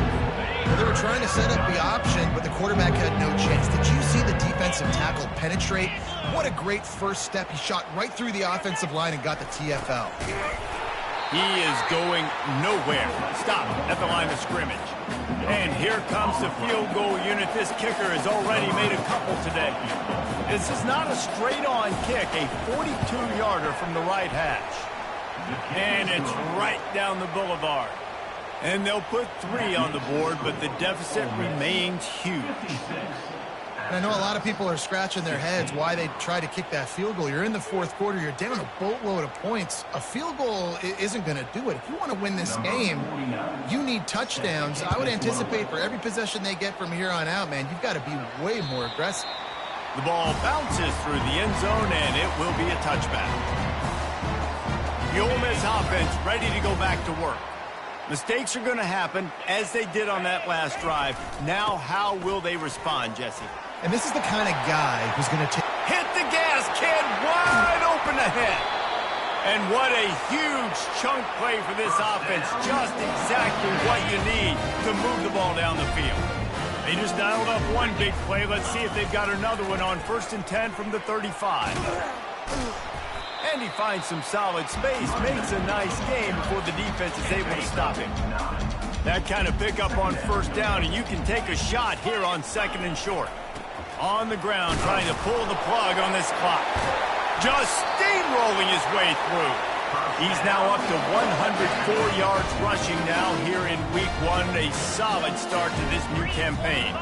They were trying to set up the option, but the quarterback had no chance. Did you see the defensive tackle penetrate? What a great first step. He shot right through the offensive line and got the TFL. He is going nowhere. Stop at the line of scrimmage. And here comes the field goal unit. This kicker has already made a couple today. This is not a straight-on kick, a 42-yarder from the right hash. And it's right down the boulevard. And they'll put 3 on the board, but the deficit remains huge. And I know a lot of people are scratching their heads why they try to kick that field goal. You're in the 4th quarter. You're down a boatload of points. A field goal isn't going to do it. If you want to win this game, you need touchdowns. I would anticipate for every possession they get from here on out, man, you've got to be way more aggressive. The ball bounces through the end zone, and it will be a touchback. The Ole Miss offense ready to go back to work. Mistakes are going to happen, as they did on that last drive. Now, how will they respond, Jesse? And this is the kind of guy who's going to hit the gas, kid, wide open ahead. And what a huge chunk play for this offense. Just exactly what you need to move the ball down the field. They just dialed up one big play. Let's see if they've got another one on 1st and 10 from the 35. And he finds some solid space, makes a nice game before the defense is able to stop him. That kind of pickup on 1st down, and you can take a shot here on 2nd and short. On the ground, trying to pull the plug on this clock. Just steamrolling his way through. He's now up to 104 yards rushing now here in week 1. A solid start to this new campaign.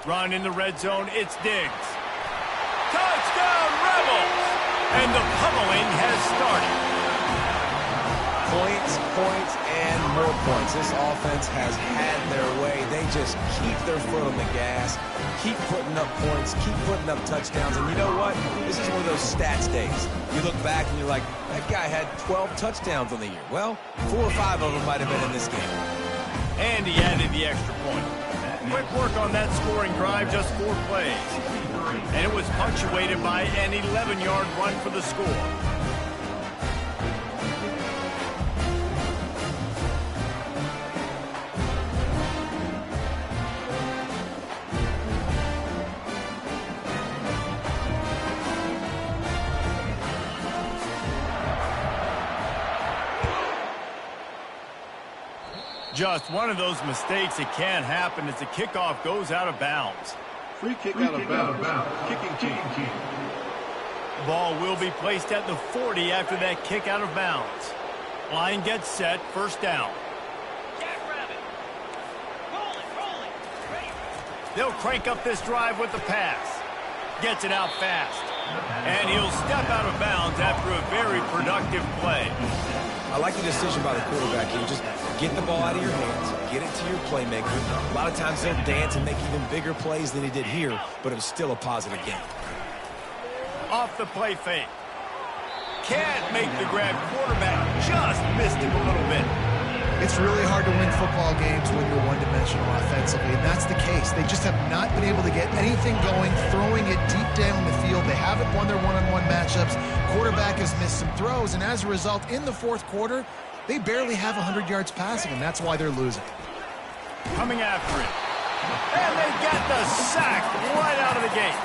Run in the red zone, it's Diggs. Touchdown, Rebels! And the pummeling has started. Points, points, and more points. This offense has had their way. They just keep their foot on the gas, keep putting up points, keep putting up touchdowns. And you know what? This is one of those stats days. You look back and you're like, that guy had 12 touchdowns on the year. Well, 4 or 5 of them might have been in this game. And he added the extra point. Quick work on that scoring drive, just 4 plays. And it was punctuated by an 11-yard run for the score. Just one of those mistakes that can happen as the kickoff goes out of bounds. Free kick out of bounds. Kicking team. The ball will be placed at the 40 after that kick out of bounds. Line gets set, first down. Jackrabbit. Rolling. Ready. They'll crank up this drive with the pass. Gets it out fast. And he'll step out of bounds after a very productive play. I like the decision by the quarterback here. Just get the ball out of your hands, get it to your playmaker. A lot of times they'll dance and make even bigger plays than he did here, but it was still a positive game. Off the play fake. Can't make the grab. Quarterback just missed him a little bit. It's really hard to win football games when you're one-dimensional offensively, and that's the case. They just have not been able to get anything going, throwing it deep down the field. They haven't won their one-on-one matchups. Quarterback has missed some throws, and as a result, in the fourth quarter, they barely have 100 yards passing, and that's why they're losing. Coming after it. And they get the sack right out of the gate.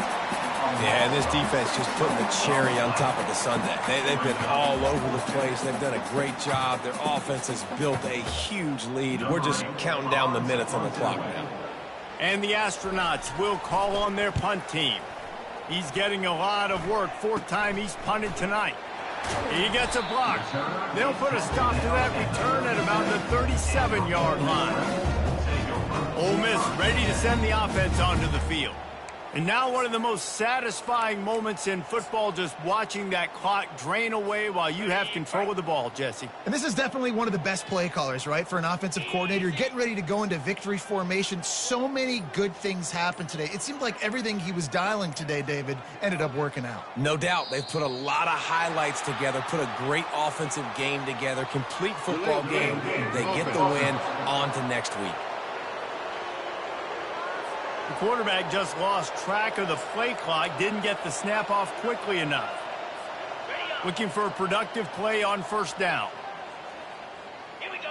Yeah, and this defense just putting the cherry on top of the sundae. They've been all over the place. They've done a great job. Their offense has built a huge lead. We're just counting down the minutes on the clock now. And the Astronauts will call on their punt team. He's getting a lot of work. Fourth time he's punted tonight. He gets a block. They'll put a stop to that return at about the 37-yard line. Ole Miss ready to send the offense onto the field. And now one of the most satisfying moments in football, just watching that clock drain away while you have control of the ball, Jesse. And this is definitely one of the best play callers, right, for an offensive coordinator. Getting ready to go into victory formation. So many good things happened today. It seemed like everything he was dialing today, David, ended up working out. No doubt. They've put a lot of highlights together, put a great offensive game together, complete football game. They get the win. On to next week. The quarterback just lost track of the play clock, didn't get the snap off quickly enough. Looking for a productive play on first down. Here we go.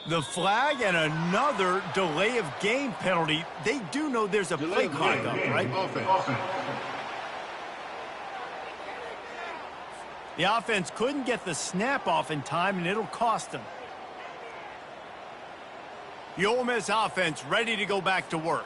The flag and another delay of game penalty. They do know there's a play clock up, right? The offense couldn't get the snap off in time, and it'll cost them. The Ole Miss offense ready to go back to work.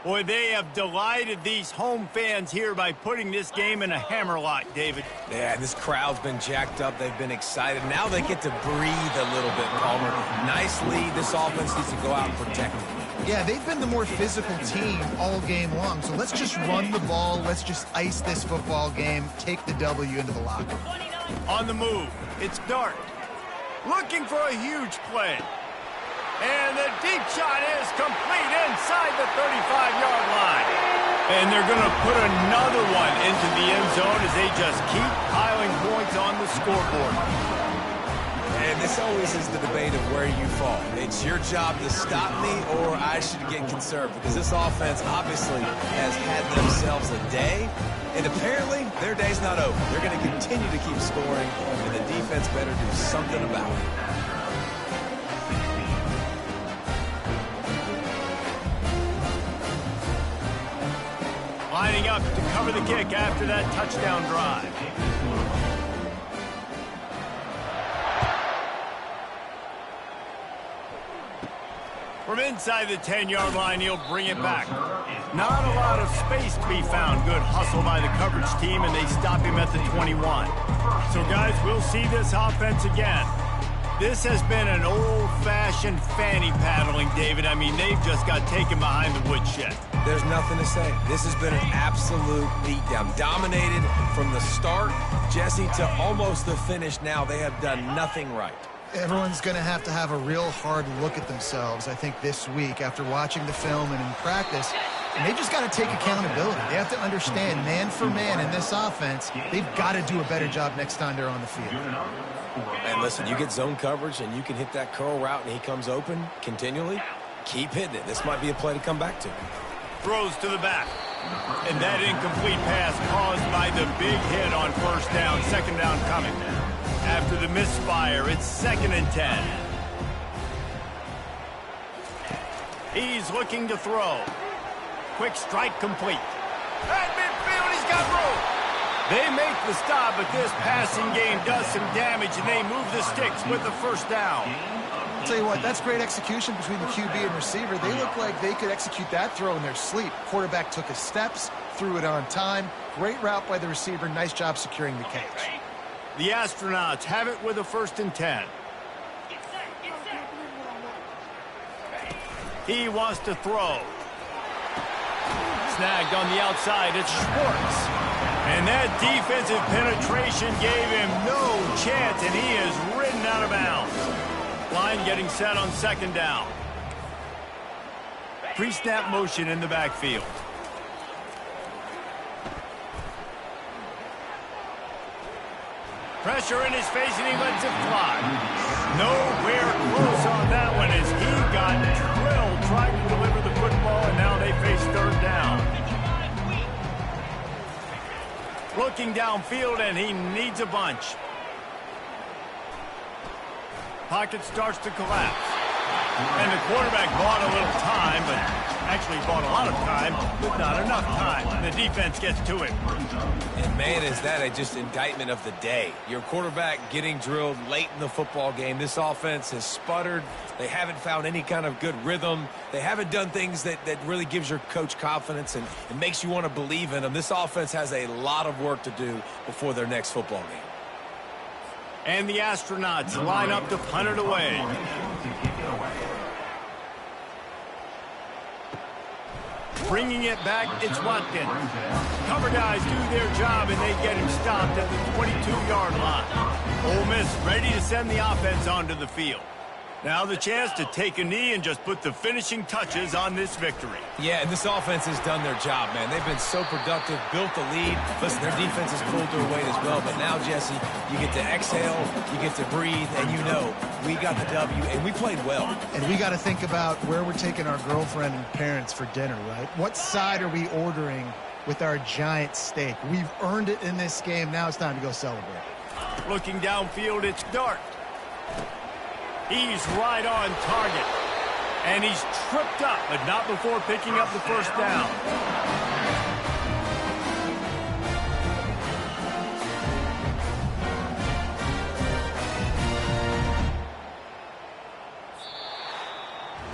Boy, they have delighted these home fans here by putting this game in a hammerlock, David. Yeah, this crowd's been jacked up. They've been excited. Now they get to breathe a little bit, Palmer. Nice lead. This offense needs to go out and protect it. Yeah, they've been the more physical team all game long. So let's just run the ball. Let's just ice this football game. Take the W into the locker. On the move, it's Dart. Looking for a huge play. And the deep shot is complete inside the 35-yard line. And they're going to put another one into the end zone as they just keep piling points on the scoreboard. And this always is the debate of where you fall. It's your job to stop me, or I should get concerned, because this offense obviously has had themselves a day, and apparently their day's not over. They're going to continue to keep scoring, and the defense better do something about it. Lining up to cover the kick after that touchdown drive. From inside the 10-yard line, he'll bring it back. Not a lot of space to be found. Good hustle by the coverage team, and they stop him at the 21. So, guys, we'll see this offense again. This has been an old-fashioned fanny paddling, David. I mean, they've just got taken behind the woodshed. There's nothing to say. This has been an absolute beatdown. Dominated from the start, Jesse, to almost the finish now. They have done nothing right. Everyone's going to have a real hard look at themselves, I think, this week after watching the film and in practice. And they've just got to take accountability. They have to understand, man for man in this offense, they've got to do a better job next time they're on the field. And listen, you get zone coverage and you can hit that curl route and he comes open continually, keep hitting it. This might be a play to come back to. Throws to the back. And that incomplete pass caused by the big hit on first down. Second down coming. After the misfire, it's 2nd and 10. He's looking to throw. Quick strike complete. At midfield, he's got room. They make the stop, but this passing game does some damage, and they move the sticks with the first down. I'll tell you what, that's great execution between the QB and receiver. They look like they could execute that throw in their sleep. Quarterback took his steps, threw it on time. Great route by the receiver. Nice job securing the catch. The Astronauts have it with a 1st and 10. He wants to throw. Snagged on the outside. It's Schwartz. And that defensive penetration gave him no chance, and he is ridden out of bounds. Line getting set on 2nd down. Pre-snap motion in the backfield. Pressure in his face, and he lets it fly. Nowhere close on that one as he got drilled trying to deliver the football, and now they face 3rd down. Looking downfield, and he needs a bunch. Pocket starts to collapse. And the quarterback bought a little time, but actually bought a lot of time, but not enough time. And the defense gets to him. And, man, is that a just indictment of the day. Your quarterback getting drilled late in the football game. This offense has sputtered. They haven't found any kind of good rhythm. They haven't done things that really gives your coach confidence and makes you want to believe in them. This offense has a lot of work to do before their next football game. And the Astronauts line up to punt it away. Bringing it back, it's Watkins. Cover guys do their job, and they get him stopped at the 22-yard line. Ole Miss ready to send the offense onto the field. Now the chance to take a knee and just put the finishing touches on this victory. Yeah, and this offense has done their job, man. They've been so productive, built the lead. Listen, their defense has pulled their weight as well. But now, Jesse, you get to exhale, you get to breathe, and you know we got the W, and we played well. And we got to think about where we're taking our girlfriend and parents for dinner, right? What side are we ordering with our giant steak? We've earned it in this game. Now it's time to go celebrate. Looking downfield, it's Dart. He's right on target. And he's tripped up, but not before picking up the 1st down.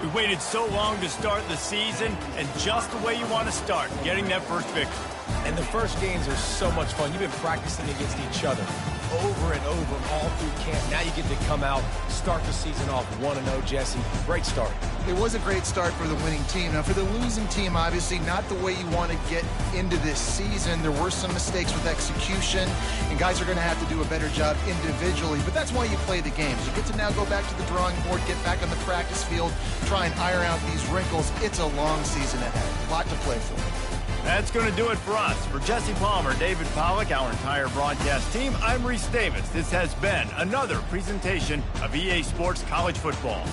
We waited so long to start the season, and just the way you want to start, getting that first victory. And the first games are so much fun. You've been practicing against each other over and over all through camp. Now you get to come out, start the season off 1-0, Jesse. Great start. It was a great start for the winning team. Now, for the losing team, obviously, not the way you want to get into this season. There were some mistakes with execution, and guys are going to have to do a better job individually. But that's why you play the games. You get to now go back to the drawing board, get back on the practice field, try and iron out these wrinkles. It's a long season ahead. A lot to play for. That's going to do it for us. For Jesse Palmer, David Pollack, our entire broadcast team, I'm Reese Davis. This has been another presentation of EA Sports College Football.